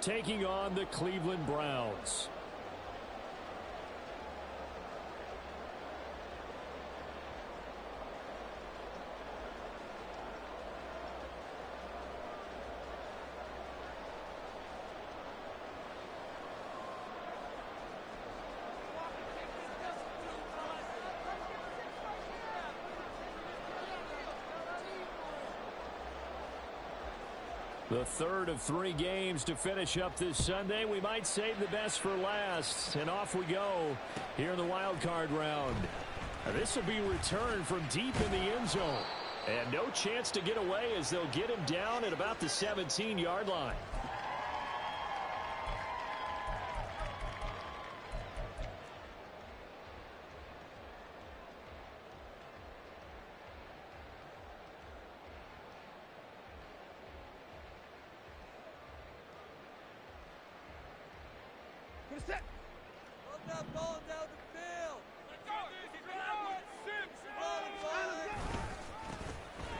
taking on the Cleveland Browns. The third of 3 games to finish up this Sunday. We might save the best for last. And off we go here in the wild card round. This will be returned from deep in the end zone. And no chance to get away as they'll get him down at about the 17-yard line.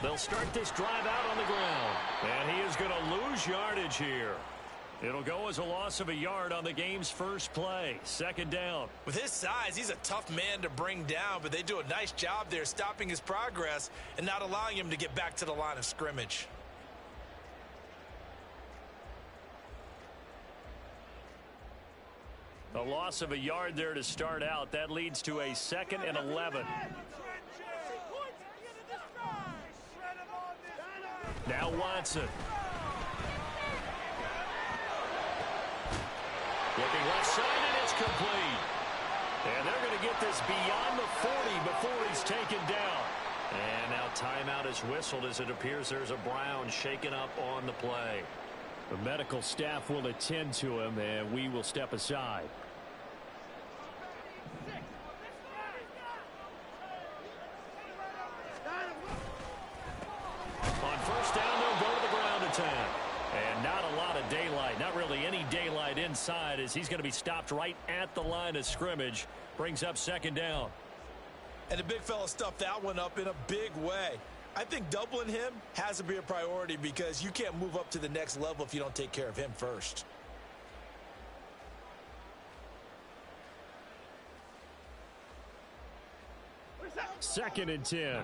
They'll start this drive out on the ground. And he is going to lose yardage here. It'll go as a loss of a yard on the game's first play. Second down. With his size, he's a tough man to bring down, but they do a nice job there stopping his progress and not allowing him to get back to the line of scrimmage. A loss of a yard there to start out. That leads to a 2nd and 11. Now Watson. Looking left side, and it's complete. And they're going to get this beyond the 40 before he's taken down. And now timeout is whistled as it appears there's a Brown shaken up on the play. The medical staff will attend to him, and we will step aside. On first down, they'll go to the ground attack. And not a lot of daylight, not really any daylight inside, as he's going to be stopped right at the line of scrimmage. Brings up second down. And the big fella stuffed that one up in a big way. I think doubling him has to be a priority because you can't move up to the next level if you don't take care of him first. Second and 10.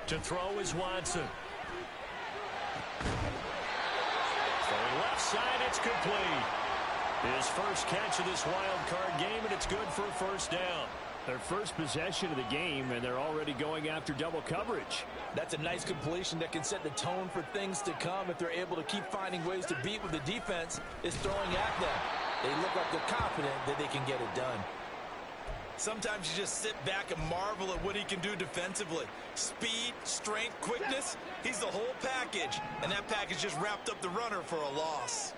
To throw is Watson. Throwing left side, it's complete. His first catch of this wild card game, and it's good for a first down. Their first possession of the game, and they're already going after double coverage. That's a nice completion that can set the tone for things to come if they're able to keep finding ways to beat what the defense is throwing at them. They look like they're confident that they can get it done. Sometimes you just sit back and marvel at what he can do defensively. Speed, strength, quickness, he's the whole package. And that package just wrapped up the runner for a loss.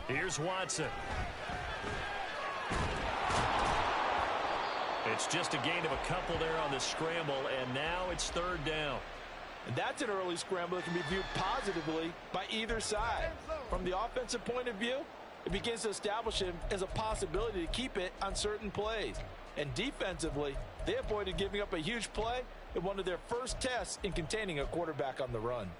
Here's Watson. It's just a gain of a couple there on the scramble, and now it's third down. And that's an early scramble that can be viewed positively by either side. From the offensive point of view, it begins to establish him as a possibility to keep it on certain plays. And defensively, they avoided giving up a huge play in one of their first tests in containing a quarterback on the run.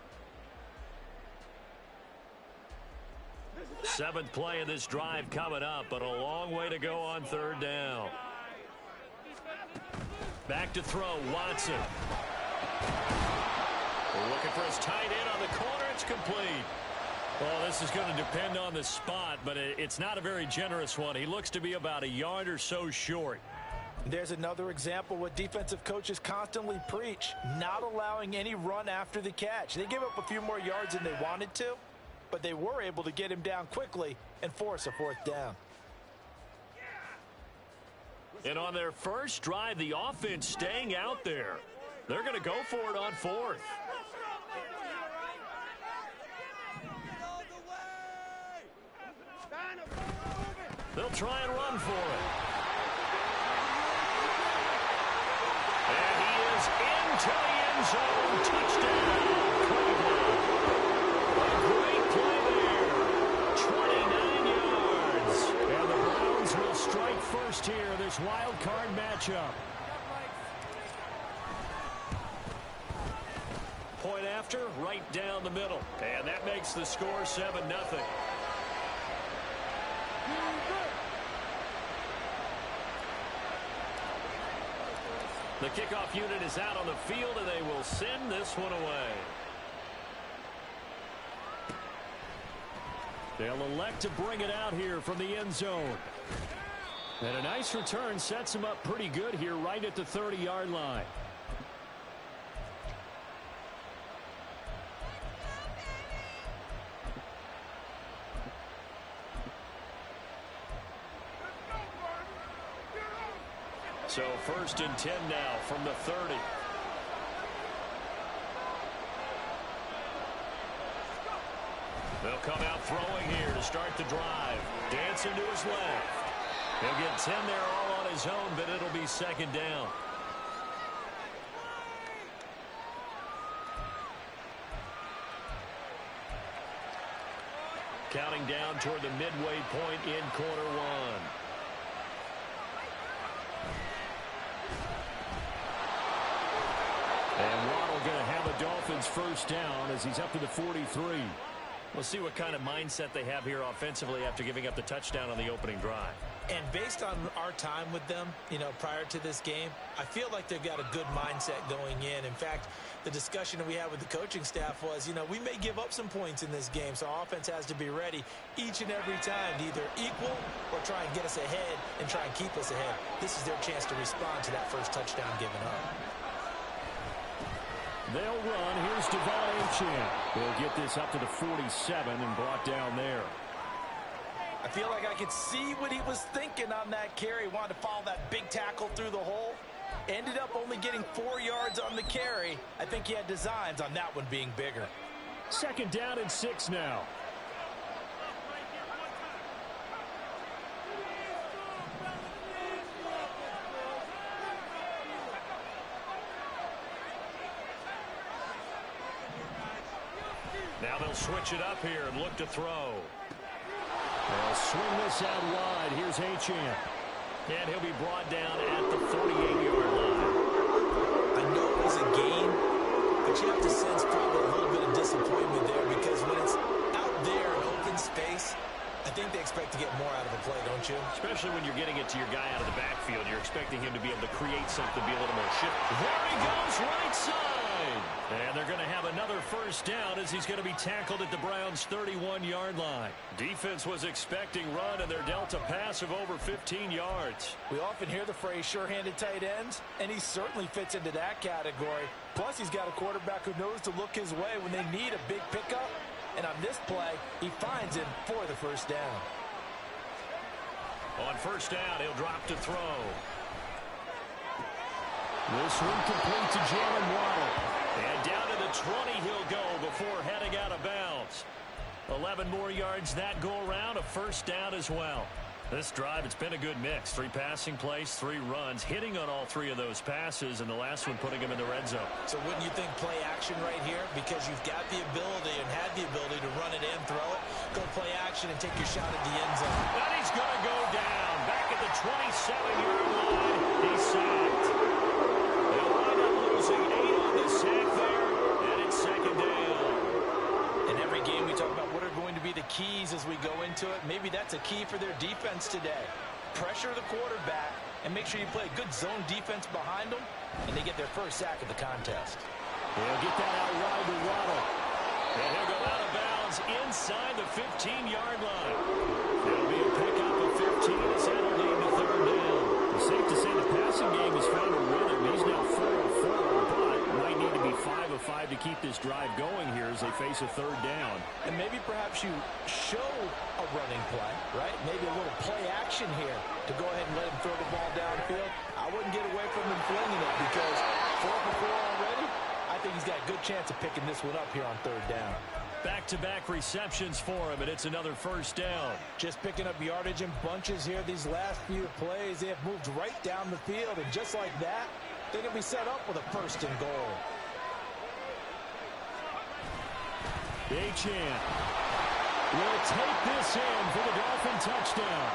7th play of this drive coming up, but a long way to go on third down. Back to throw, Watson. We're looking for his tight end on the corner. It's complete. Well, this is going to depend on the spot, but it's not a very generous one. He looks to be about a yard or so short. There's another example what defensive coaches constantly preach, not allowing any run after the catch. They gave up a few more yards than they wanted to, but they were able to get him down quickly and force a fourth down. And on their first drive, the offense staying out there. They're going to go for it on fourth. They'll try and run for it. And he is into the end zone. Touchdown, Cleveland. A great play there. 29 yards. And the Browns will strike strike first here, this wild card matchup. Point after, right down the middle. And that makes the score 7-0. The kickoff unit is out on the field, and they will send this one away. They'll elect to bring it out here from the end zone. And a nice return sets them up pretty good here right at the 30-yard line. So 1st and 10 now from the 30. They'll come out throwing here to start the drive. Dancing to his left. He'll get 10 there all on his own, but it'll be 2nd down. Counting down toward the midway point in quarter one. And Waddle going to have a Dolphins 1st down as he's up to the 43. We'll see what kind of mindset they have here offensively after giving up the touchdown on the opening drive. And based on our time with them, prior to this game, I feel like they've got a good mindset going in. In fact, the discussion that we had with the coaching staff was, we may give up some points in this game, so our offense has to be ready each and every time to either equal or try and get us ahead and try and keep us ahead. This is their chance to respond to that first touchdown given up. They'll run. Here's Devon Achane. They'll get this up to the 47 and brought down there. I feel like I could see what he was thinking on that carry. He wanted to follow that big tackle through the hole. Ended up only getting 4 yards on the carry. I think he had designs on that one being bigger. 2nd down and 6 now. Now they'll switch it up here and look to throw. They'll swing this out wide. Here's Achane. And he'll be brought down at the 48-yard line. I know it was a gain, but you have to sense probably a little bit of disappointment there because when it's out there in open space, I think they expect to get more out of a play, don't you? Especially when you're getting it to your guy out of the backfield. You're expecting him to be able to create something, be a little more shifty. There he goes, right side. And they're going to have another 1st down as he's going to be tackled at the Browns' 31-yard line. Defense was expecting run, and they're dealt a pass of over 15 yards. We often hear the phrase sure-handed tight ends, and he certainly fits into that category. Plus, he's got a quarterback who knows to look his way when they need a big pickup. And on this play, he finds him for the 1st down. On 1st down, he'll drop to throw. This one complete to Jalen Waddle. And down to the 20 he'll go before heading out of bounds. 11 more yards that go around, a 1st down as well. This drive, it's been a good mix. 3 passing plays, 3 runs, hitting on all 3 of those passes, and the last one putting him in the red zone. So wouldn't you think play action right here? Because you've got the ability and had the ability to run it and throw it. Go play action and take your shot at the end zone. And he's going to go down. Back at the 27-yard line. He's sacked. They'll wind up losing 8 on the sack there, and it's 2nd down. In every game we talk about what are going to be the keys as we go into it. Maybe that's a key for their defense today. Pressure the quarterback and make sure you play a good zone defense behind them, and they get their 1st sack of the contest. They'll get that out wide to Waddle. And he'll go out of bounds inside the 15-yard line. There'll be a pickup of 15 as that'll lead to 3rd down. It's safe to say the passing game has found a rhythm. He's now 4 of 4, but might need to be 5 of 5 to keep this drive going here as they face a 3rd down. And maybe perhaps you show a running play, right? Maybe a little play action here to go ahead and let him throw the ball downfield. I wouldn't get away from him flinging it because 4 for 4 already. I think he's got a good chance of picking this one up here on 3rd down. Back-to-back receptions for him, and it's another 1st down. Just picking up yardage in bunches here these last few plays. They have moved right down the field, and just like that, they're going to be set up with a 1st and goal. Achane will take this in for the Dolphin touchdown.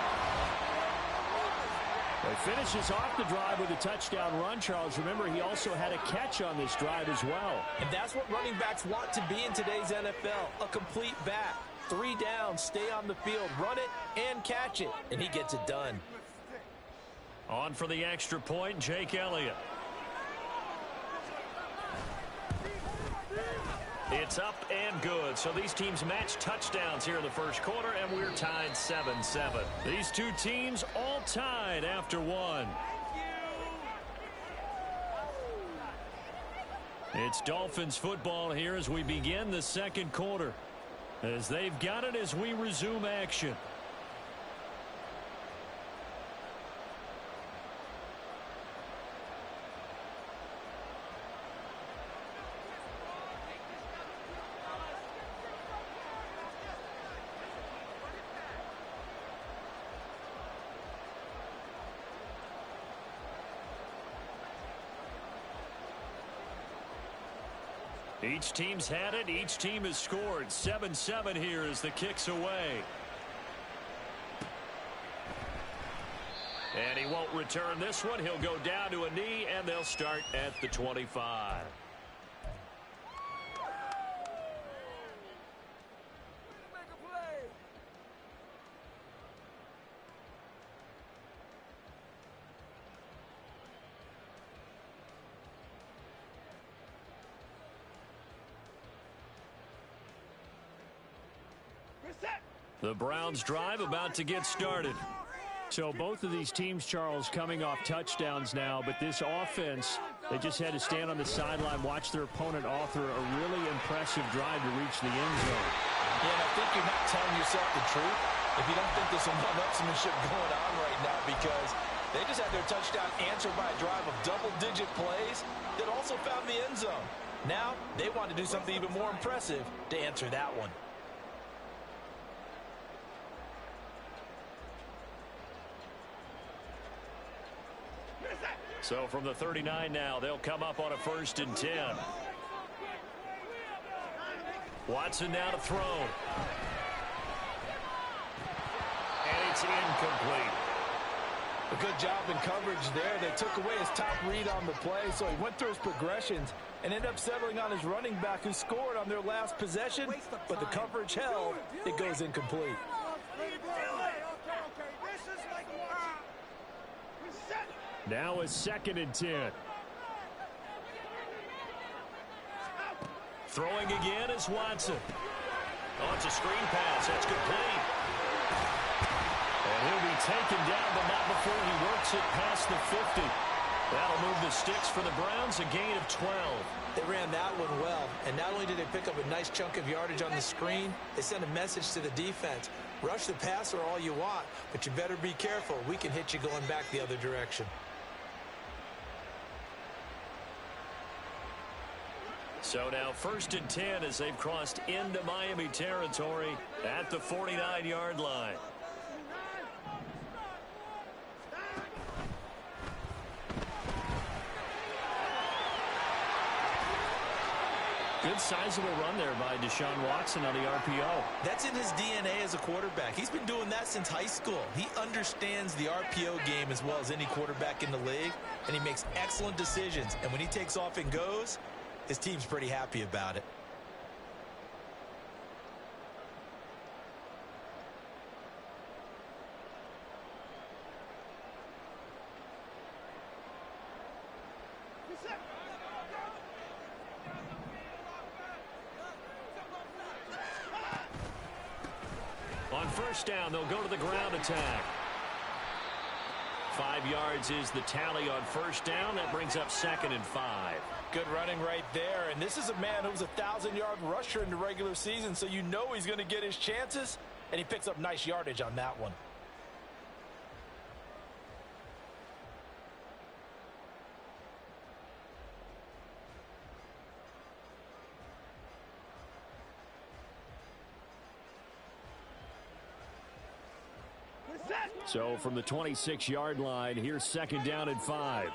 He finishes off the drive with a touchdown run, Charles. Remember, he also had a catch on this drive as well. And that's what running backs want to be in today's NFL, a complete back. 3 downs, stay on the field, run it, and catch it, and he gets it done. On for the extra point, Jake Elliott. It's up and good. So these teams match touchdowns here in the first quarter, and we're tied 7-7. These two teams all tied after one. It's Dolphins football here as we begin the second quarter. As they've got it as we resume action. Each team's had it. Each team has scored. 7-7 here as the kick's away. And he won't return this one. He'll go down to a knee, and they'll start at the 25. The Browns drive about to get started. So both of these teams, Charles, coming off touchdowns now, but this offense, they just had to stand on the sideline, watch their opponent author a really impressive drive to reach the end zone. Yeah, and I think you're not telling yourself the truth if you don't think there's some one-upsmanship going on right now, because they just had their touchdown answered by a drive of double-digit plays that also found the end zone. Now they want to do something even more impressive to answer that one. So from the 39 now, they'll come up on a 1st and 10. Watson now to throw. And it's incomplete. A good job in coverage there. They took away his top read on the play, so he went through his progressions and ended up settling on his running back who scored on their last possession, but the coverage held. It goes incomplete. Now a 2nd and 10. Throwing again is Watson. Oh, it's a screen pass. That's complete. And he'll be taken down, but not before he works it past the 50. That'll move the sticks for the Browns, a gain of 12. They ran that one well, and not only did they pick up a nice chunk of yardage on the screen, they sent a message to the defense. Rush the passer all you want, but you better be careful. We can hit you going back the other direction. So now 1st and 10 as they've crossed into Miami territory at the 49-yard line. Good sizable run there by Deshaun Watson on the RPO. That's in his DNA as a quarterback. He's been doing that since high school. He understands the RPO game as well as any quarterback in the league, and he makes excellent decisions. And when he takes off and goes, his team's pretty happy about it. On 1st down, they'll go to the ground attack. 5 yards is the tally on 1st down. That brings up 2nd and 5. Good running right there. And this is a man who was a 1,000-yard rusher in the regular season, so you know he's going to get his chances, and he picks up nice yardage on that one. So from the 26-yard line, here's 2nd down and 5.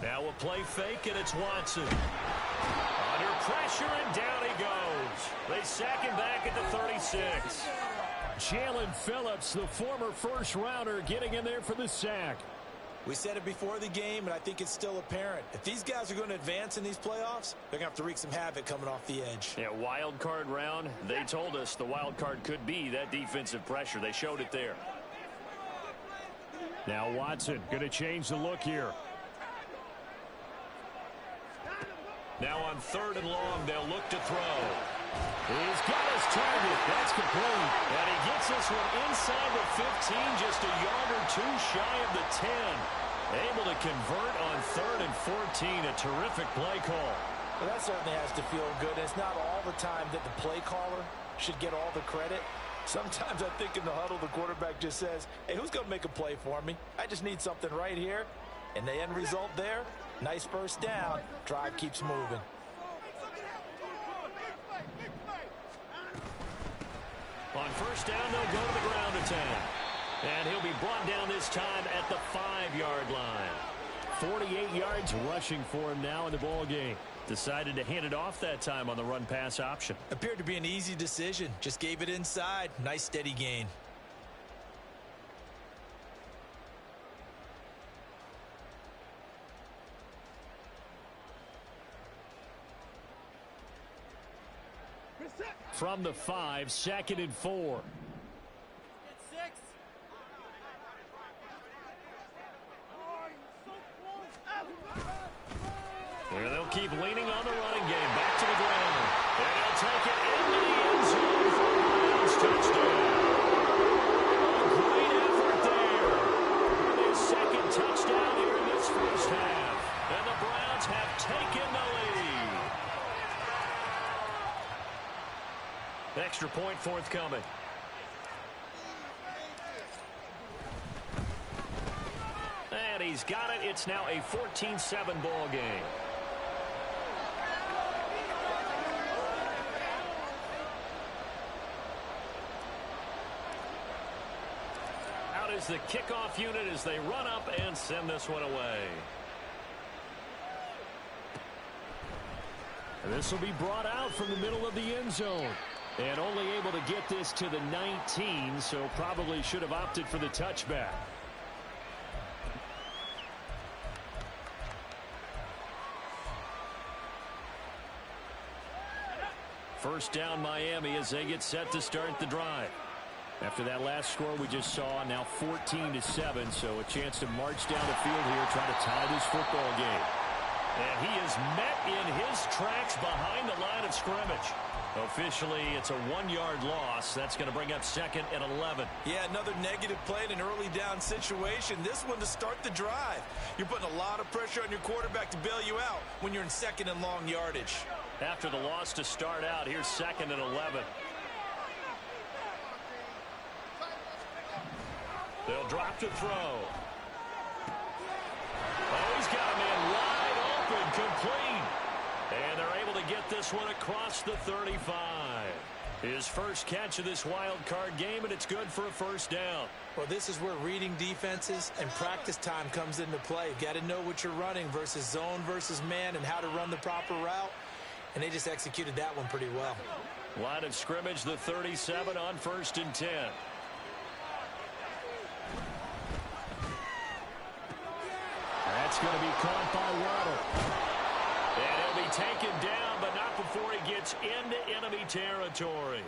Now a play fake, and it's Watson. Under pressure, and down he goes. They sack him back at the 36. Jalen Phillips, the former first-rounder, getting in there for the sack. We said it before the game, and I think it's still apparent. If these guys are going to advance in these playoffs, they're going to have to wreak some havoc coming off the edge. Yeah, wild card round. They told us the wild card could be that defensive pressure. They showed it there. Now Watson going to change the look here. Now on 3rd and long, they'll look to throw. He's got his target. That's complete. And he gets this one inside the 15, just a yard or two shy of the 10. Able to convert on 3rd and 14. A terrific play call. Well, that certainly has to feel good. It's not all the time that the play caller should get all the credit. Sometimes I think in the huddle, the quarterback just says, hey, who's going to make a play for me? I just need something right here. And the end result there, nice first down. Drive keeps moving. On first down, they'll go to the ground attack. And he'll be brought down this time at the 5-yard line. 48 yards rushing for him now in the ball game. Decided to hand it off that time on the run-pass option. Appeared to be an easy decision. Just gave it inside. Nice steady gain. From the 5, 2nd and 4. Here they'll keep leaning on the running game. Back to the ground. And he'll take it into the end zone for a Browns touchdown. A great effort there. His 2nd touchdown here in this first half. And the Browns have taken the lead. Extra point forthcoming. And he's got it. It's now a 14-7 ball game. Out is the kickoff unit as they run up and send this one away. And this will be brought out from the middle of the end zone. And only able to get this to the 19, so probably should have opted for the touchback. First down Miami as they get set to start the drive. After that last score we just saw, now 14-7, so a chance to march down the field here, try to tie this football game. And he is met in his tracks behind the line of scrimmage. Officially, it's a 1-yard loss. That's going to bring up 2nd and 11. Yeah, another negative play in an early down situation. This one to start the drive. You're putting a lot of pressure on your quarterback to bail you out when you're in 2nd and long yardage. After the loss to start out, here's 2nd and 11. They'll drop to throw. Oh, he's got a man wide open, complete. And they're able to get this one across the 35. His first catch of this wild card game, and it's good for a first down. Well, this is where reading defenses and practice time comes into play. You've got to know what you're running versus zone versus man and how to run the proper route. And they just executed that one pretty well. Line of scrimmage, the 37 on 1st and 10. That's going to be caught by Waddle. And he'll be taken down, but not before he gets into enemy territory.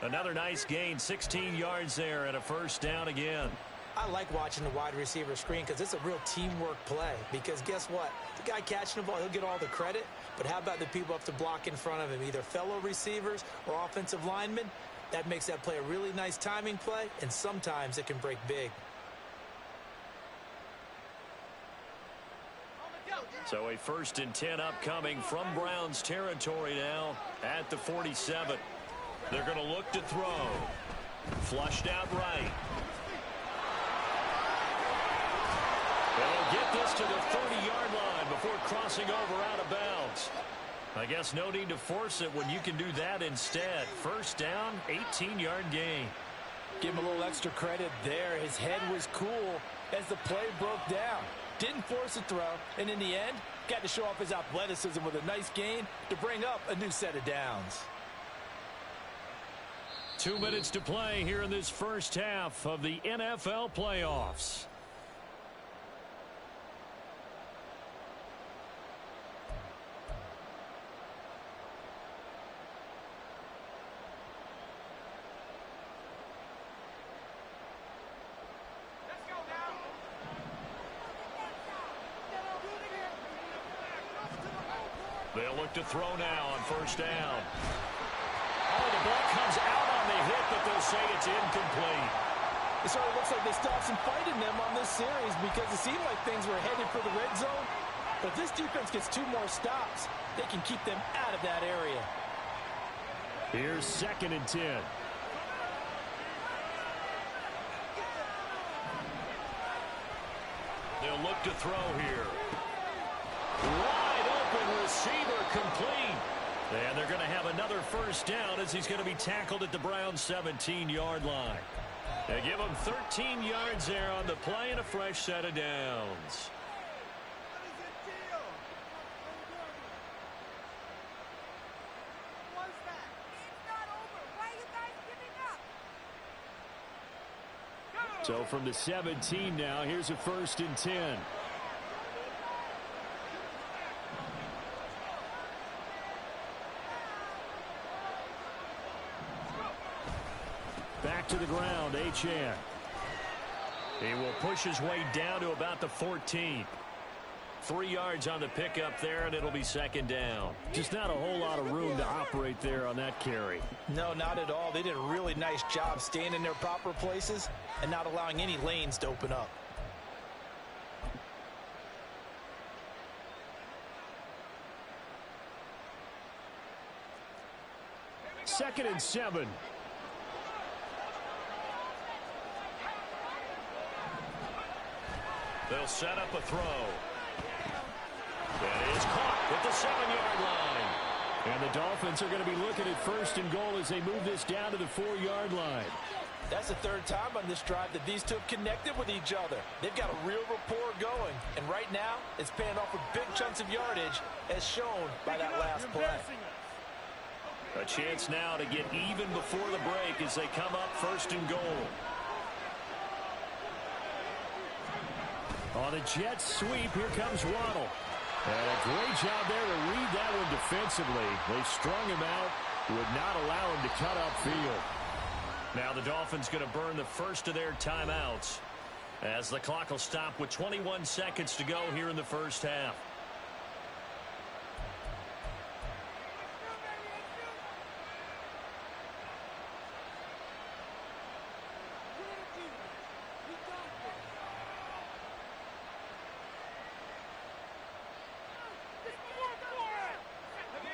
Another nice gain, 16 yards there, and a first down again. I like watching the wide receiver screen because it's a real teamwork play. Because guess what? The guy catching the ball, he'll get all the credit. But how about the people up to block in front of him, either fellow receivers or offensive linemen? That makes that play a really nice timing play, and sometimes it can break big. So a 1st and 10 upcoming from Browns territory now at the 47. They're going to look to throw. Flushed out right. They'll get this to the 30-yard line before crossing over out of bounds. I guess no need to force it when you can do that instead. First down, 18-yard gain. Give him a little extra credit there. His head was cool as the play broke down. Didn't force a throw, and in the end, got to show off his athleticism with a nice gain to bring up a new set of downs. 2 minutes to play here in this first half of the NFL playoffs. They'll look to throw now on first down. Oh, the ball comes out on the hit, but they'll say it's incomplete. It sort of looks like they stopped some fight in them on this series because it seemed like things were headed for the red zone. But if this defense gets 2 more stops, they can keep them out of that area. Here's 2nd and 10. They'll look to throw here. Wide open receiver complete. And they're going to have another first down as he's going to be tackled at the Browns' 17-yard line. They give him 13 yards there on the play and a fresh set of downs. So from the 17 now, here's a 1st and 10. Back to the ground, Achane. He will push his way down to about the 14. 3 yards on the pickup there, and it'll be 2nd down. Just not a whole lot of room to operate there on that carry. No, not at all. They did a really nice job staying in their proper places and not allowing any lanes to open up. Second and 7. They'll set up a throw. That is caught at the 7-yard line. And the Dolphins are going to be looking at 1st and goal as they move this down to the 4-yard line. That's the 3rd time on this drive that these two have connected with each other. They've got a real rapport going. And right now, it's paying off with big chunks of yardage, as shown by that last play. A chance now to get even before the break as they come up 1st and goal. On the Jets sweep, here comes Waddle. And a great job there to read that one defensively. They strung him out, would not allow him to cut upfield. Now the Dolphins going to burn the first of their timeouts as the clock will stop with 21 seconds to go here in the first half.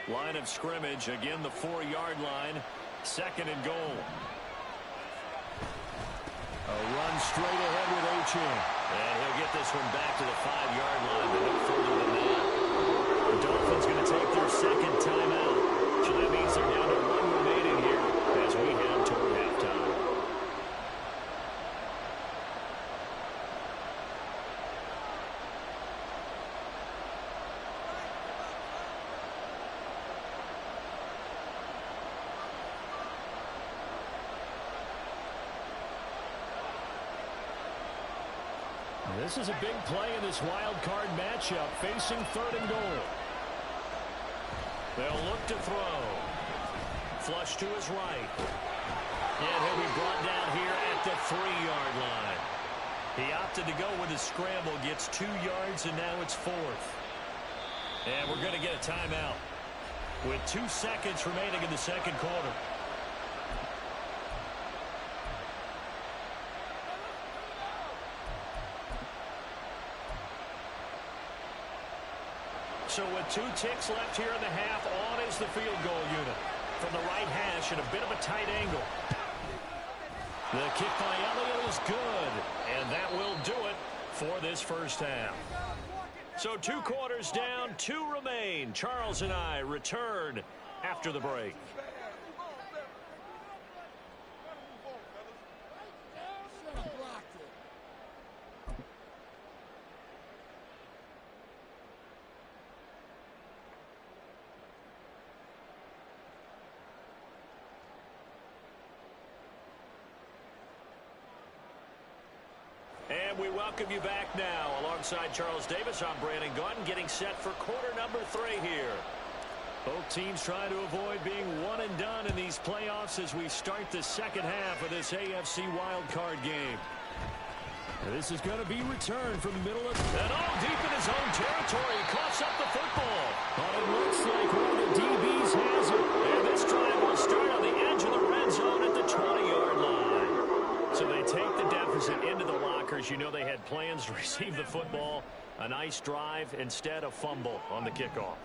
Line of scrimmage, again the 4-yard line, 2nd and goal. A run straight ahead with Achane. And he'll get this one back to the 5-yard line, but no further than that. The Dolphins going to take their 2nd timeout. So that means they're down to 1 remaining here as we head toward halftime. This is a big play in this wild card matchup, facing 3rd and goal. They'll look to throw. Flush to his right. And he'll be brought down here at the 3-yard line. He opted to go with his scramble, gets 2 yards, and now it's 4th. And we're going to get a timeout with 2 seconds remaining in the 2nd quarter. So with 2 ticks left here in the half, on is the field goal unit. From the right hash at a bit of a tight angle. The kick by Elliott is good. And that will do it for this first half. So 2 quarters down, 2 remain. Charles and I return after the break. We welcome you back now. Alongside Charles Davis, I'm Brandon Gunn, getting set for quarter number 3 here. Both teams trying to avoid being one and done in these playoffs as we start the second half of this AFC wildcard game. This is going to be returned from the middle of... And deep in his own territory. He coughs up the football. But it looks like one of the DBs has it. And this drive will start on the edge of the red zone at the 20-yard line. So they take the deficit into the lockers. You know they had plans to receive the football. A nice drive. Instead, a fumble on the kickoff.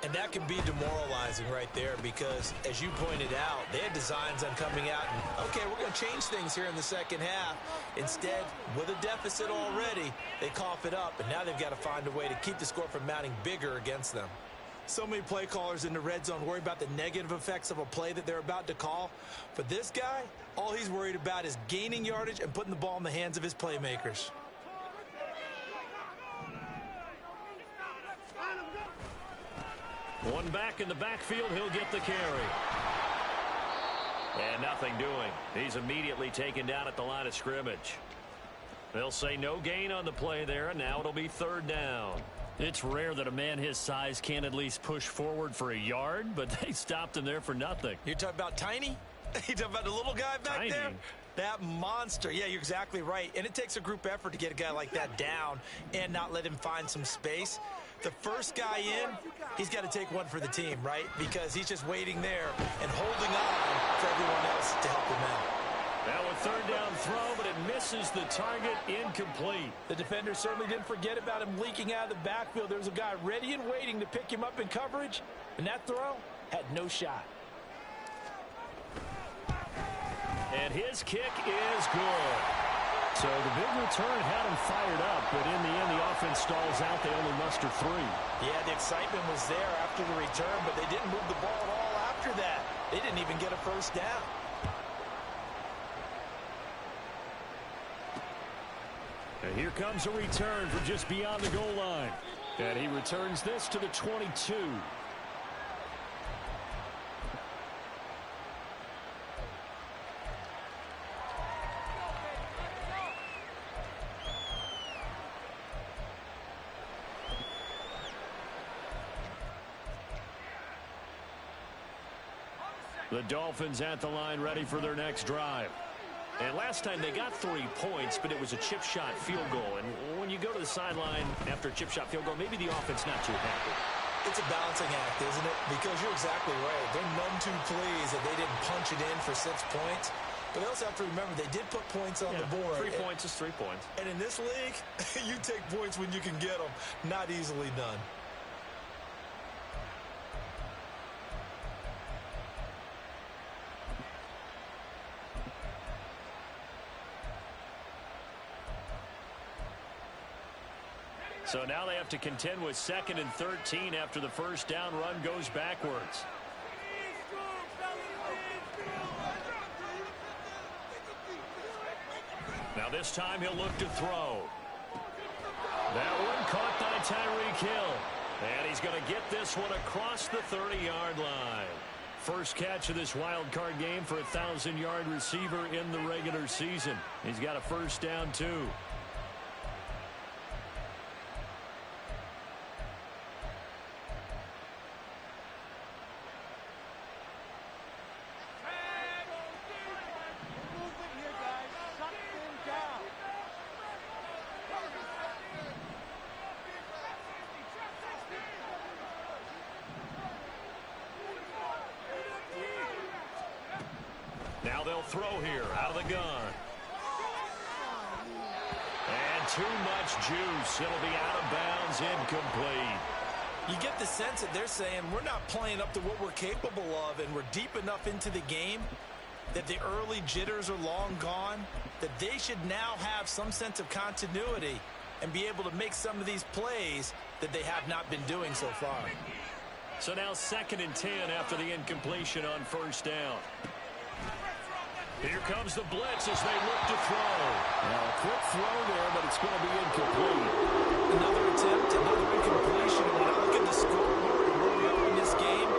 And that can be demoralizing right there because, as you pointed out, they had designs on coming out and, okay, we're going to change things here in the second half. Instead, with a deficit already, they cough it up, and now they've got to find a way to keep the score from mounting bigger against them. So many play callers in the red zone worry about the negative effects of a play that they're about to call. For this guy, all he's worried about is gaining yardage and putting the ball in the hands of his playmakers. One back in the backfield, he'll get the carry. And nothing doing. He's immediately taken down at the line of scrimmage. They'll say no gain on the play there, and now it'll be third down. It's rare that a man his size can't at least push forward for a yard, but they stopped him there for nothing. You're talking about Tiny? You're talking about the little guy back there? That monster. Yeah, you're exactly right. And it takes a group effort to get a guy like that down and not let him find some space. The first guy in, he's got to take one for the team, right? Because he's just waiting there and holding on for everyone else to help him out. Now a third down throw, but it misses the target, incomplete. The defender certainly didn't forget about him leaking out of the backfield. There was a guy ready and waiting to pick him up in coverage, and that throw had no shot. And his kick is good. So the big return had him fired up, but in the end, the offense stalls out. They only muster 3. Yeah, the excitement was there after the return, but they didn't move the ball at all after that. They didn't even get a first down. And here comes a return from just beyond the goal line. And he returns this to the 22. The Dolphins at the line, ready for their next drive. And last time they got 3 points, but it was a chip shot field goal. And when you go to the sideline after a chip shot field goal, maybe the offense not too happy. It's a balancing act, isn't it? Because you're exactly right. They're none too pleased that they didn't punch it in for 6 points. But they also have to remember they did put points on the board. 3 points is 3 points. And in this league, you take points when you can get them. Not easily done. So now they have to contend with 2nd and 13 after the first down run goes backwards. Now this time he'll look to throw. That one caught by Tyreek Hill. And he's going to get this one across the 30-yard line. First catch of this wild card game for a 1,000-yard receiver in the regular season. He's got a first down, too. Now they'll throw here out of the gun. And too much juice. It'll be out of bounds, incomplete. You get the sense that they're saying we're not playing up to what we're capable of, and we're deep enough into the game that the early jitters are long gone, that they should now have some sense of continuity and be able to make some of these plays that they have not been doing so far. So now 2nd and 10 after the incompletion on first down. Here comes the blitz as they look to throw. Now a quick throw there, but it's going to be incomplete. Another attempt, another incompletion. And when I look at the scoreboard and where we are in this game,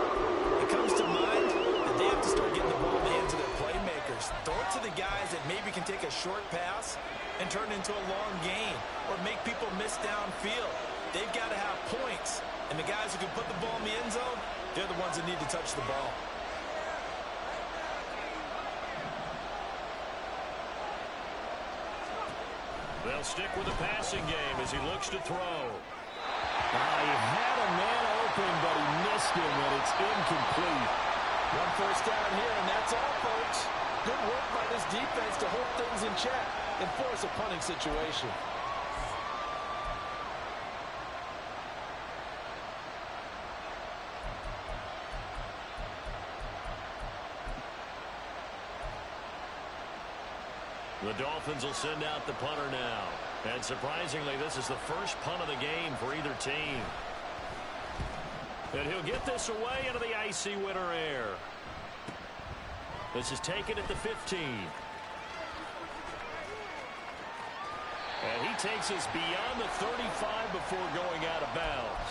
it comes to mind that they have to start getting the ball in the hands of their playmakers. Throw it to the guys that maybe can take a short pass and turn it into a long gain or make people miss downfield. They've got to have points, and the guys who can put the ball in the end zone, they're the ones that need to touch the ball. They'll stick with the passing game as he looks to throw. He had a man open, but he missed him, and it's incomplete. One first down here, and that's all, folks. Good work by this defense to hold things in check and force a punting situation. The Dolphins will send out the punter now. And surprisingly, this is the first punt of the game for either team. And he'll get this away into the icy winter air. This is taken at the 15. And he takes us beyond the 35 before going out of bounds.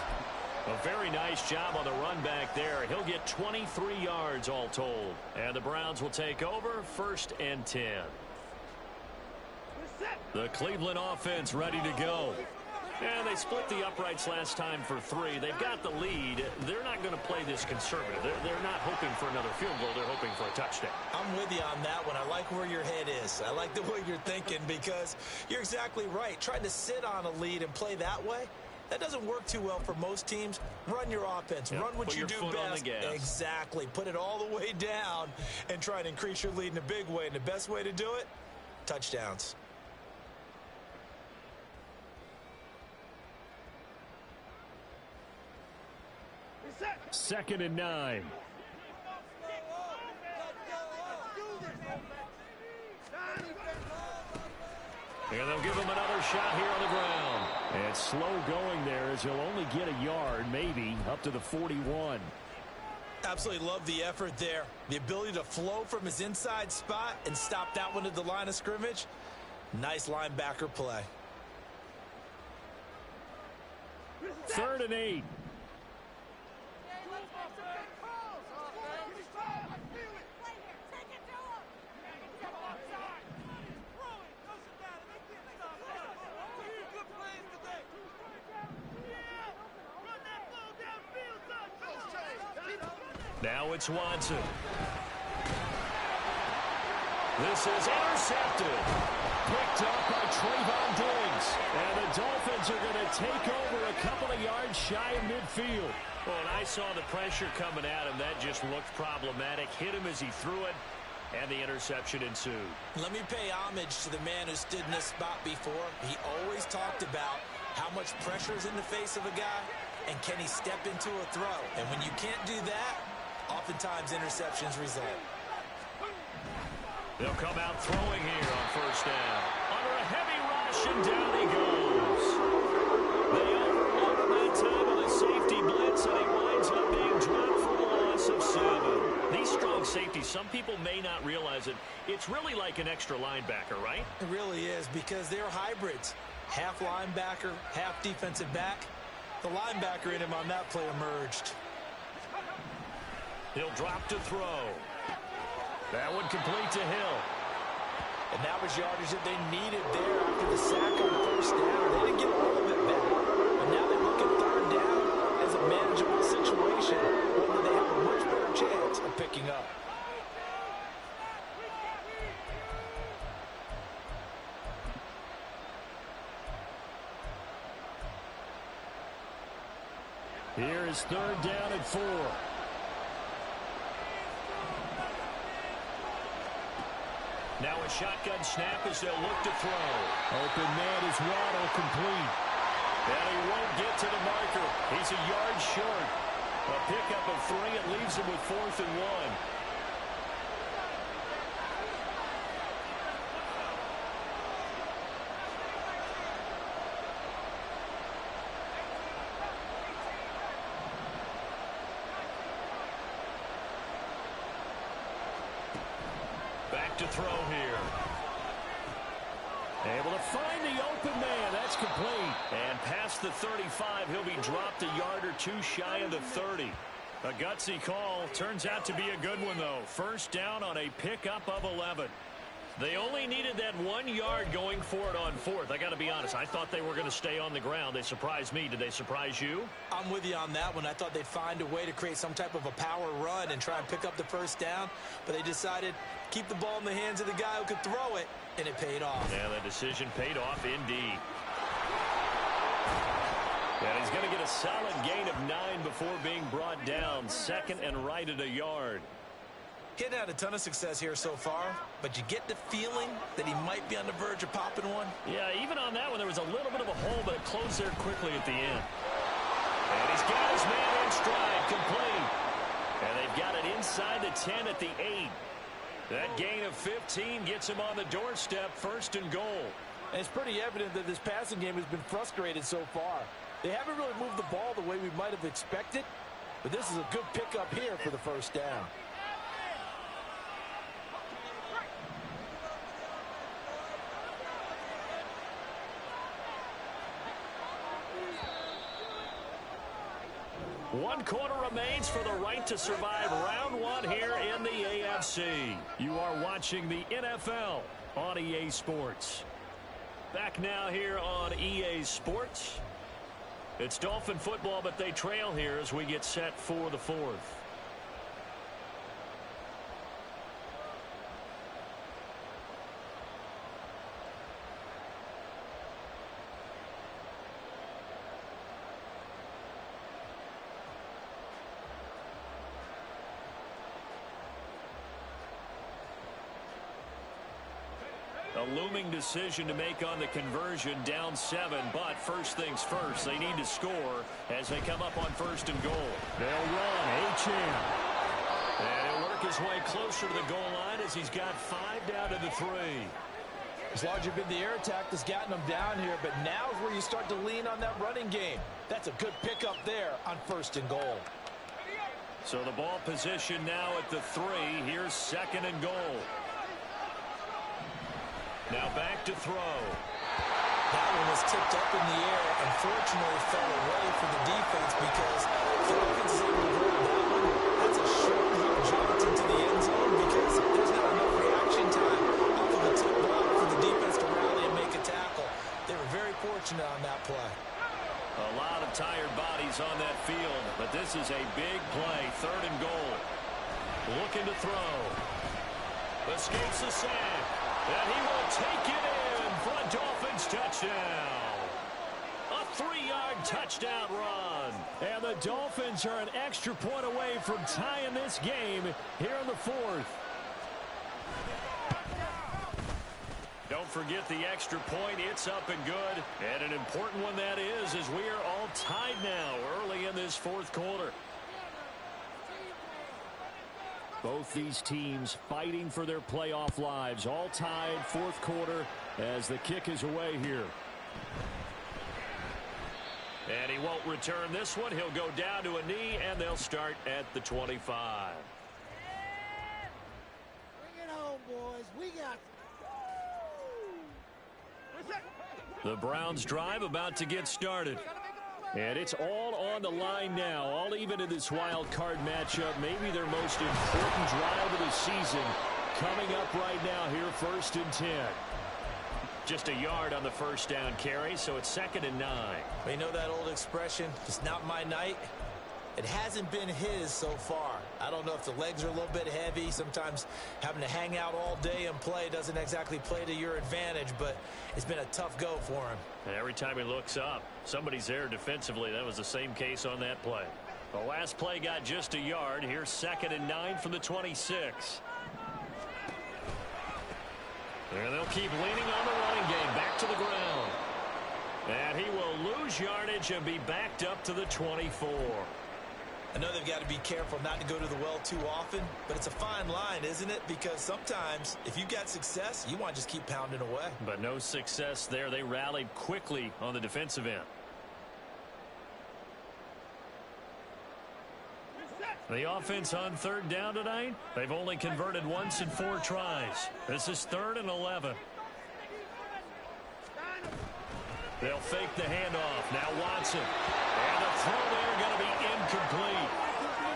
A very nice job on the run back there. He'll get 23 yards all told. And the Browns will take over 1st and 10. The Cleveland offense ready to go. And they split the uprights last time for 3. They've got the lead. They're not going to play this conservative. They're not hoping for another field goal. They're hoping for a touchdown. I'm with you on that one. I like where your head is. I like the way you're thinking because you're exactly right. Trying to sit on a lead and play that way, that doesn't work too well for most teams. Run your offense. Yep, run what you do best. Exactly. Put it all the way down and try and increase your lead in a big way. And the best way to do it, touchdowns. 2nd and 9. And they'll give him another shot here on the ground. And slow going there as he'll only get a yard, maybe, up to the 41. Absolutely love the effort there. The ability to flow from his inside spot and stop that one at the line of scrimmage. Nice linebacker play. 3rd and 8. Now it's Watson. This is intercepted. Picked up by Trayvon Diggs. And the Dolphins are going to take over a couple of yards shy of midfield. Well, and I saw the pressure coming at him. That just looked problematic. Hit him as he threw it, and the interception ensued. Let me pay homage to the man who stood in this spot before. He always talked about how much pressure is in the face of a guy, and can he step into a throw. And when you can't do that, oftentimes interceptions result. They'll come out throwing here on 1st down. Under a heavy rush, and down he goes. They overload him that time with a safety blitz, and he winds up being dropped for a loss of 7. These strong safeties, some people may not realize it. It's really like an extra linebacker, right? It really is, because they're hybrids. Half linebacker, half defensive back. The linebacker in him on that play emerged. He'll drop to throw. That one complete to Hill. And that was yardage that they needed there after the sack on 1st down. They didn't get all of it back. But now they look at 3rd down as a manageable situation, one that they have a much better chance of picking up. Here is 3rd down and 4. Now a shotgun snap as they'll look to throw. Open man is Waddle, complete. And he won't get to the marker. He's a yard short. A pickup of 3. It leaves him with 4th and 1. Back to throw here. Able to find the open man. That's complete. And past the 35, he'll be dropped a yard or 2 shy of the 30. A gutsy call. Turns out to be a good one, though. 1st down on a pickup of 11. They only needed that 1 yard going for it on fourth. I got to be honest. I thought they were going to stay on the ground. They surprised me. Did they surprise you? I'm with you on that one. I thought they'd find a way to create some type of a power run and try and pick up the first down. But they decided keep the ball in the hands of the guy who could throw it, and it paid off. Yeah, that decision paid off indeed. And he's going to get a solid gain of 9 before being brought down. Second and right at a yard. He's had a ton of success here so far, but you get the feeling that he might be on the verge of popping one. Yeah, even on that one, there was a little bit of a hole, but it closed there quickly at the end. And he's got his man in stride, complete. And they've got it inside the 10 at the 8. That gain of 15 gets him on the doorstep, first and goal. And it's pretty evident that this passing game has been frustrated so far. They haven't really moved the ball the way we might have expected, but this is a good pickup here for the first down. One quarter remains for the right to survive round one here in the AFC. You are watching the NFL on EA Sports. Back now here on EA Sports. It's Dolphin football, but they trail here as we get set for the fourth. A looming decision to make on the conversion, down 7, but first things first, they need to score as they come up on first and goal. They'll run, H.M. And he'll work his way closer to the goal line as he's got 5 down to the 3. It's largely been the air attack that's gotten them down here, but now is where you start to lean on that running game. That's a good pickup there on first and goal. So the ball position now at the 3. Here's second and goal. Now back to throw. That one was tipped up in the air. Unfortunately, fell away for the defense because if the offense is able to grab that one, that's a short little jaunt into the end zone because there's not enough reaction time off of the tip block for the defense to rally and make a tackle. They were very fortunate on that play. A lot of tired bodies on that field, but this is a big play. Third and goal. Looking to throw. Escapes the sack. And he will take it in for a Dolphins touchdown. A 3-yard touchdown run. And the Dolphins are an extra point away from tying this game here in the fourth. Don't forget the extra point. It's up and good. And an important one that is, as we are all tied now early in this fourth quarter. Both these teams fighting for their playoff lives. All tied, fourth quarter, as the kick is away here. And he won't return this one. He'll go down to a knee, and they'll start at the 25. Bring it home, boys. We got... The Browns drive about to get started. And it's all on the line now, all even in this wild card matchup. Maybe their most important drive of the season coming up right now here, first and 10. Just a yard on the first down carry, so it's second and 9. You know that old expression, it's not my night? It hasn't been his so far. I don't know if the legs are a little bit heavy. Sometimes having to hang out all day and play doesn't exactly play to your advantage, but it's been a tough go for him. And every time he looks up, somebody's there defensively. That was the same case on that play. The last play got just a yard. Here's second and 9 from the 26. And they'll keep leaning on the running game. Back to the ground. And he will lose yardage and be backed up to the 24. I know they've got to be careful not to go to the well too often, but it's a fine line, isn't it? Because sometimes, if you've got success, you want to just keep pounding away. But no success there. They rallied quickly on the defensive end. The offense on third down tonight, they've only converted once in 4 tries. This is 3rd and 11. They'll fake the handoff. Now Watson. And the throw there going to be incomplete.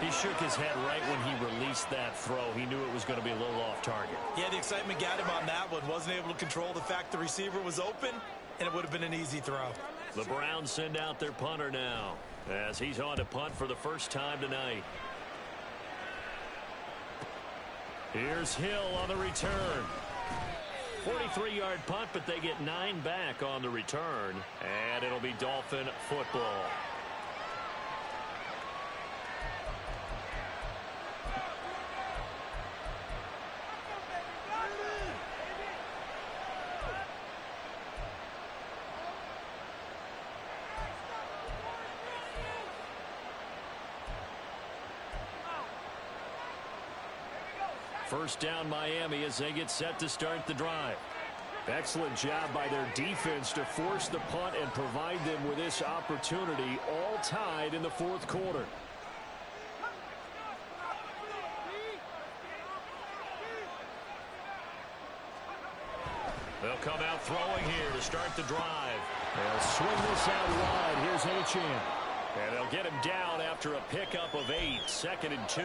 He shook his head right when he released that throw. He knew it was going to be a little off target. Yeah, the excitement got him on that one. Wasn't able to control the fact the receiver was open, and it would have been an easy throw. The Browns send out their punter now as he's on to punt for the first time tonight. Here's Hill on the return. 43-yard punt, but they get 9 back on the return, and it'll be Dolphin football. First down Miami as they get set to start the drive. Excellent job by their defense to force the punt and provide them with this opportunity, all tied in the fourth quarter. They'll come out throwing here to start the drive. They'll swing this out wide. Here's Achane. And they'll get him down after a pickup of 8, 2nd and 2.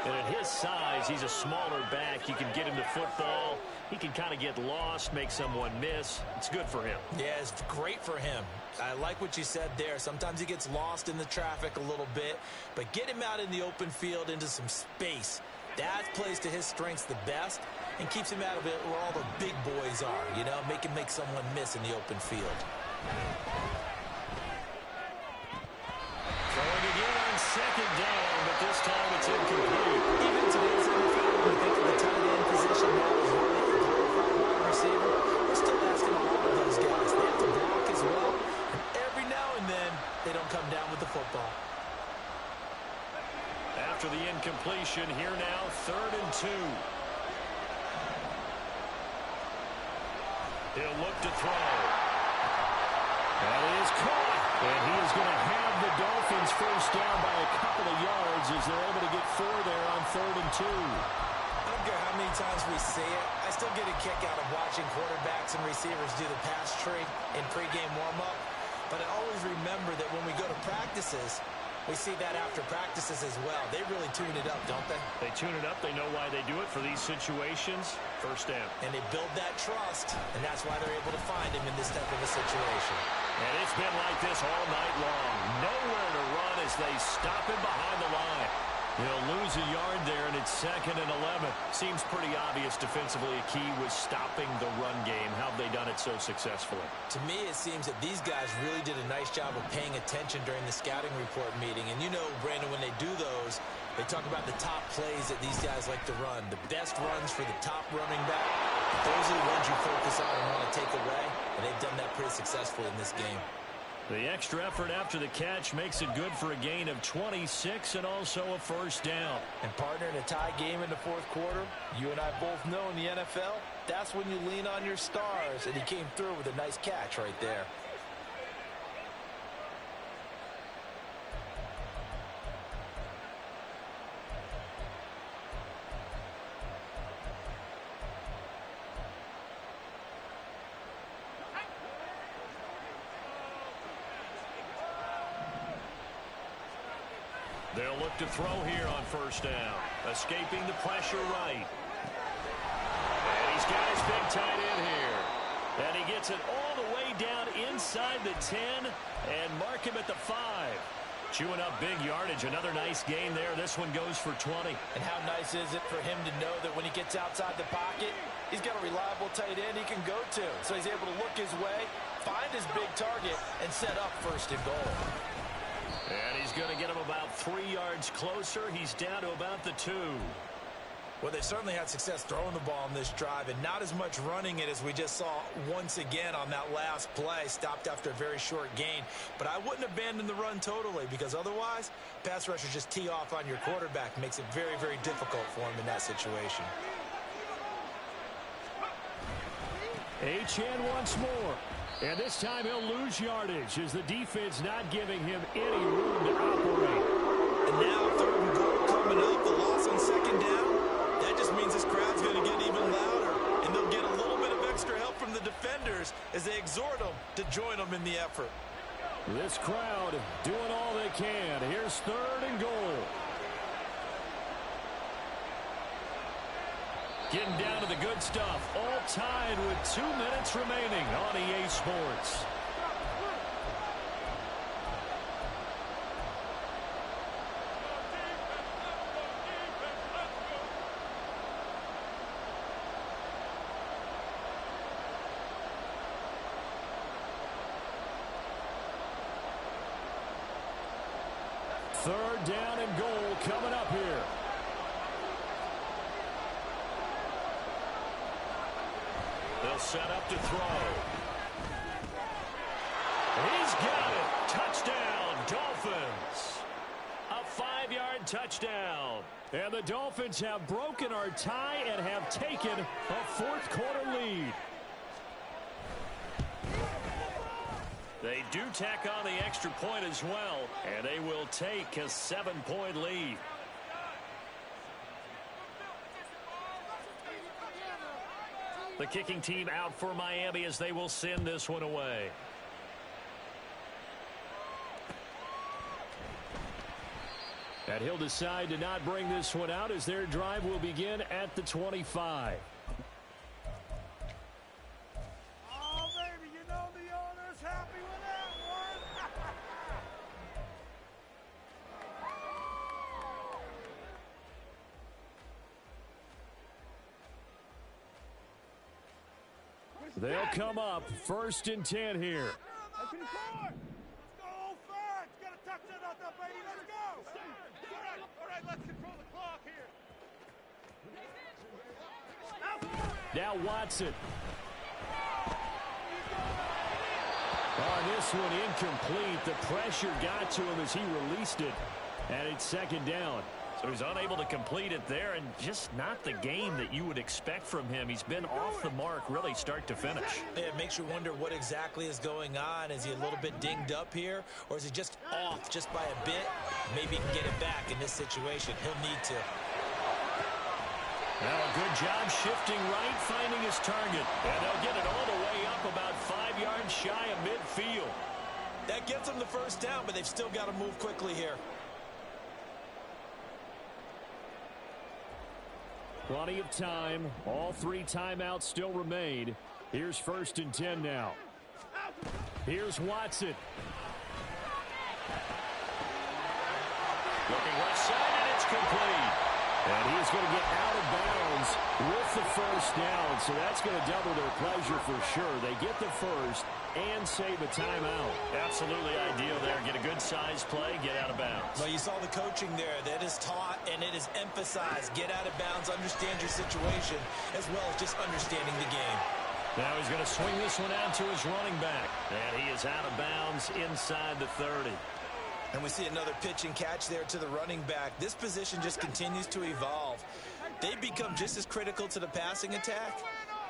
And at his size, he's a smaller back. You can get him to football. He can kind of get lost, make someone miss. It's good for him. Yeah, it's great for him. I like what you said there. Sometimes he gets lost in the traffic a little bit, but get him out in the open field into some space. That plays to his strengths the best and keeps him out of it where all the big boys are, you know, make him make someone miss in the open field. Throwing again on 2nd down, but this time it's incomplete. Even today's NFL, when you think of the tight end position now is really a glorified wide receiver, we're still asking a lot of those guys. They have to block as well, and every now and then they don't come down with the football. After the incompletion, here now, 3rd and 2. He'll look to throw. That is caught. And he is going to have the Dolphins first down by a couple of yards as they're able to get 4 there on 3rd and 2. I don't care how many times we see it. I still get a kick out of watching quarterbacks and receivers do the pass tree in pregame warm-up. But I always remember that when we go to practices, we see that after practices as well. They really tune it up, don't they? They tune it up. They know why they do it for these situations. First down. And they build that trust, and that's why they're able to find him in this type of a situation. And it's been like this all night long. Nowhere to run as they stop him behind the line. He'll lose a yard there, and it's 2nd and 11. Seems pretty obvious defensively a key was stopping the run game. How have they done it so successfully? To me, it seems that these guys really did a nice job of paying attention during the scouting report meeting. And you know, Brandon, when they do those, they talk about the top plays that these guys like to run, the best runs for the top running back. Those are the ones you focus on and want to take away, and they've done that pretty successfully in this game. The extra effort after the catch makes it good for a gain of 26 and also a first down. And partner, in a tie game in the fourth quarter, you and I both know in the NFL, that's when you lean on your stars, and he came through with a nice catch right there. They'll look to throw here on first down. Escaping the pressure right. And he's got his big tight end here. And he gets it all the way down inside the 10 and mark him at the 5. Chewing up big yardage. Another nice gain there. This one goes for 20. And how nice is it for him to know that when he gets outside the pocket, he's got a reliable tight end he can go to. So he's able to look his way, find his big target, and set up 1st and goal. And he's going to get him about 3 yards closer. He's down to about the 2. Well, they certainly had success throwing the ball in this drive and not as much running it as we just saw once again on that last play. Stopped after a very short gain. But I wouldn't abandon the run totally because otherwise, pass rushers just tee off on your quarterback. Makes it very, very difficult for him in that situation. Achane once more. And this time he'll lose yardage as the defense not giving him any room to operate. And now 3rd and goal coming up. The loss on 2nd down. That just means this crowd's going to get even louder. And they'll get a little bit of extra help from the defenders as they exhort them to join them in the effort. This crowd doing all they can. Here's 3rd and goal. Getting down to the good stuff. All tied with 2 minutes remaining on EA Sports. Third down and goal coming up here. They'll set up to throw. He's got it. Touchdown, Dolphins. A 5-yard touchdown. And the Dolphins have broken our tie and have taken a 4th quarter lead. They do tack on the extra point as well, and they will take a 7-point lead. The kicking team out for Miami as they will send this one away. And he'll decide to not bring this one out as their drive will begin at the 25. They'll come up 1st and 10 here. Let's go fast. Got a touchdown out there, baby. Let's go. All right, let's control the clock here. Now Watson. On this one incomplete. The pressure got to him as he released it. And it's 2nd down. So he's unable to complete it there, and just not the game that you would expect from him. He's been off the mark really start to finish. It makes you wonder what exactly is going on. Is he a little bit dinged up here, or is he just off just by a bit? Maybe he can get it back in this situation. He'll need to. Now a good job shifting right, finding his target. And they'll get it all the way up about 5 yards shy of midfield. That gets them the 1st down, but they've still got to move quickly here. Plenty of time. All 3 timeouts still remain. Here's 1st and 10 now. Here's Watson. Looking left side, and it's complete. And he is going to get out of bounds with the 1st down. So that's going to double their pleasure for sure. They get the 1st and save a timeout. Absolutely ideal there. Get a good size play, get out of bounds. Well, you saw the coaching there. That is taught and it is emphasized. Get out of bounds, understand your situation, as well as just understanding the game. Now he's going to swing this one out to his running back. And he is out of bounds inside the 30. And we see another pitch and catch there to the running back. This position just continues to evolve. They become just as critical to the passing attack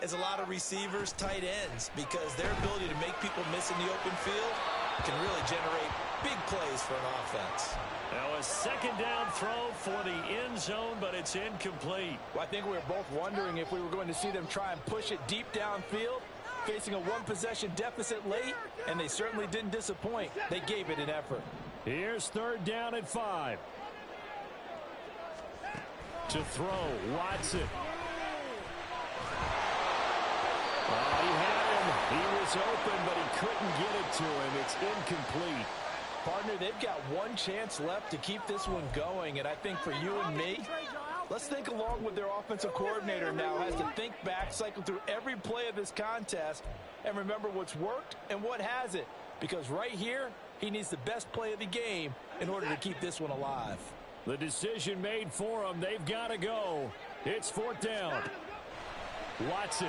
as a lot of receivers, tight ends, because their ability to make people miss in the open field can really generate big plays for an offense. Now a 2nd down throw for the end zone, but it's incomplete. Well, I think we were both wondering if we were going to see them try and push it deep downfield, facing a 1-possession deficit late, and they certainly didn't disappoint. They gave it an effort. Here's 3rd down and 5. To throw, Watson. He had him. He was open, but he couldn't get it to him. It's incomplete. Partner, they've got one chance left to keep this one going, and I think for you and me, let's think along with their offensive coordinator now. Has to think back, cycle through every play of this contest, and remember what's worked and what hasn't. Because right here, he needs the best play of the game in order to keep this one alive. The decision made for him. They've got to go. It's 4th down. Watson.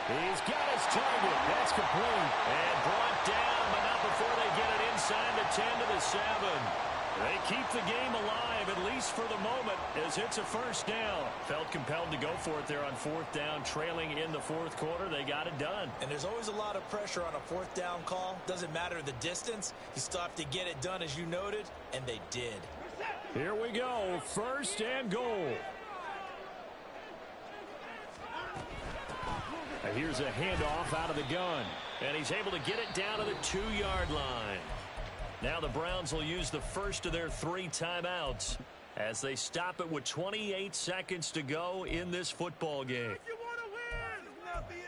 He's got his target. That's complete. And brought down, but not before they get it inside the 10 to the 7. They keep the game alive, at least for the moment, as it's a 1st down. Felt compelled to go for it there on 4th down, trailing in the 4th quarter. They got it done. And there's always a lot of pressure on a 4th down call. Doesn't matter the distance. You still have to get it done, as you noted, and they did. Here we go. 1st and goal. Here's a handoff out of the gun. And he's able to get it down to the 2-yard line. Now the Browns will use the first of their 3 timeouts as they stop it with 28 seconds to go in this football game. If you want to win, this is not the end.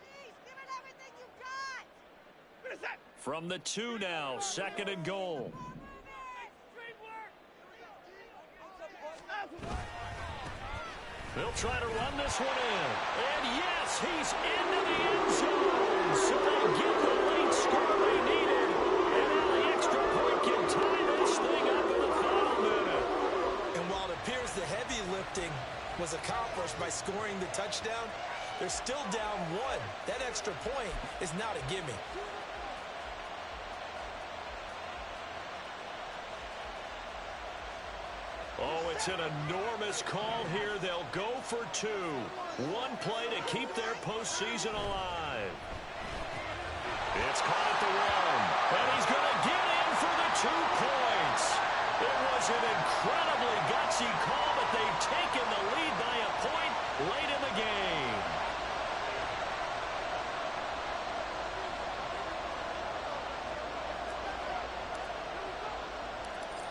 Please, give it everything you got. What is that? From the 2 now, 2nd and goal. They'll try to run this one in. And yes, he's into the end zone. So they get the late score they needed. And now the extra point can tie this thing up in the final minute. And while it appears the heavy lifting was accomplished by scoring the touchdown, they're still down 1. That extra point is not a gimme. Oh, it's an enormous call here. They'll go for 2. 1 play to keep their postseason alive. It's caught at the 1. And he's going to get in for the 2 points. It was an incredibly gutsy call, but they've taken the lead by a point late in the game.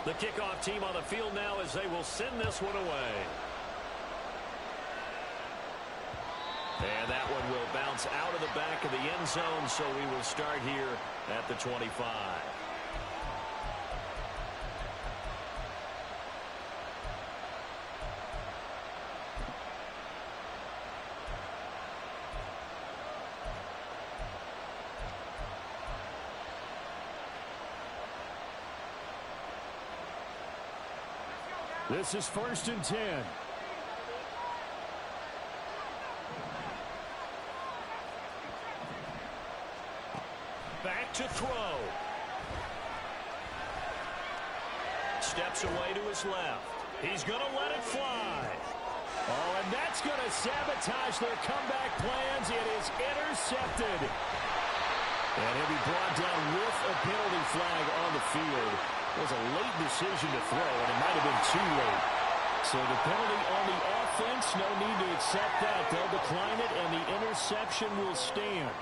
The kickoff team on the field now as they will send this one away. And that one will bounce out of the back of the end zone, so we will start here at the 25. This is 1st and 10. Back to throw. Steps away to his left. He's going to let it fly. Oh, and that's going to sabotage their comeback plans. It is intercepted. And he'll be brought down with a penalty flag on the field. It was a late decision to throw, and it might have been too late. So the penalty on the offense, no need to accept that. They'll decline it, and the interception will stand.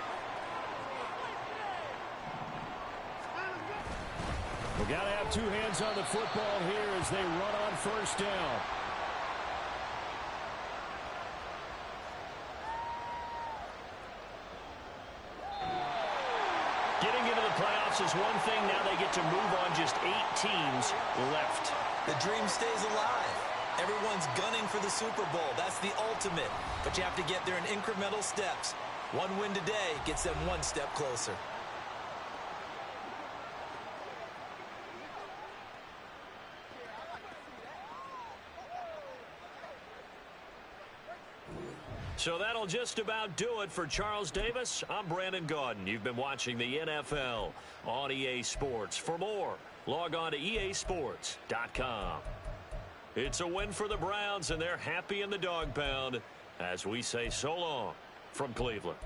We've got to have 2 hands on the football here as they run on 1st down. Getting into the playoffs is one thing. Now they get to move on. Just 8 teams left. The dream stays alive. Everyone's gunning for the Super Bowl. That's the ultimate. But you have to get there in incremental steps. 1 win today gets them 1 step closer. So that'll just about do it for Charles Davis. I'm Brandon Gaudin. You've been watching the NFL on EA Sports. For more, log on to easports.com. It's a win for the Browns, and they're happy in the dog pound as we say so long from Cleveland.